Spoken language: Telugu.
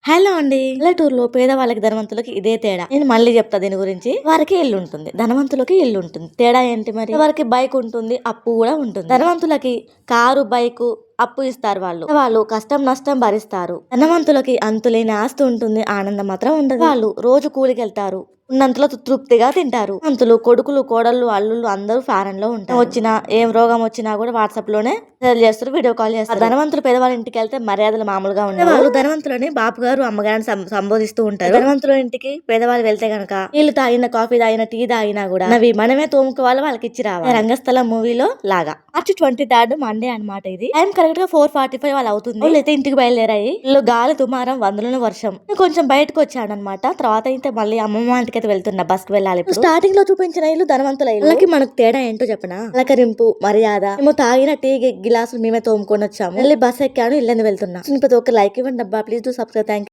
హలో అండి. పల్లెటూరులో పేదవాళ్ళకి ధనవంతులకి ఇదే తేడా. నేను మళ్ళీ చెప్తా దీని గురించి. వారికి ఇల్లు ఉంటుంది, ధనవంతులకి ఇల్లు ఉంటుంది. తేడా ఏంటి మరి? వారికి బైక్ ఉంటుంది, అప్పు కూడా ఉంటుంది. ధనవంతులకి కారు, బైకు అప్పు ఇస్తారు. వాళ్ళు కష్టం నష్టం భరిస్తారు. ధనవంతులకి అంతులేని ఆస్తి ఉంటుంది, ఆనందం మాత్రం ఉండదు. వాళ్ళు రోజు కూలికి వెళ్తారు, ఉన్నంతలో తృప్తిగా తింటారు. అంతులు కొడుకులు, కోడళ్ళు, అల్లుళ్ళు అందరూ ఫారెన్ లో ఉంటారు. వచ్చినా ఏం రోగం వచ్చినా కూడా వాట్సాప్ లోనే షేర్ చేస్తారు, వీడియో కాల్ చేస్తారు. ధనవంతులు పేదవాళ్ళ ఇంటికి వెళ్తే మర్యాదలు మామూలుగా ఉంటాయి. వాళ్ళు ధనవంతులని బాపు గారు, అమ్మగారిని సంబోధిస్తూ ఉంటారు. ధనవంతుల ఇంటికి పేదవాళ్ళు వెళ్తే గనక నీళ్లు తాగిన, కాఫీ తాగిన, టీ తాగినా కూడా నవి మనమే తోముకోవాలి, వాళ్ళకి ఇచ్చి రావాలి. రంగస్థలం మూవీలో లాగా. మార్చి 23 మండే అనమాట. ఇది టైం కరెక్ట్ గా 4:45 వాళ్ళు అవుతుంది. వాళ్ళైతే ఇంటికి బయలుదేరాయి. ఇల్లు గాలి దుమారం, వందలను వర్షం. నేను కొంచెం బయటకు వచ్చాను అనమాట. తర్వాత అయితే మళ్ళీ అమ్మమ్మ ఇంటికి అయితే వెళ్తున్నా, బస్ కి వెళ్ళాలి. స్టార్టింగ్ లో చూపించిన ఇల్లు ధనవంతుల ఇల్లు. వాళ్ళకి మనకు తేడా ఏంటో చెప్పనా? అలకరింపు, మర్యాద. మేము తాగిన టీ గిలాసులు మేమే తోముకొని వచ్చాము. మళ్ళీ బస్ ఎక్కాను, ఇల్లు వెళ్తున్నా. ప్రతి ఒక్క లైక్ ఇవ్వండి అబ్బా, please do subscribe. Thank you.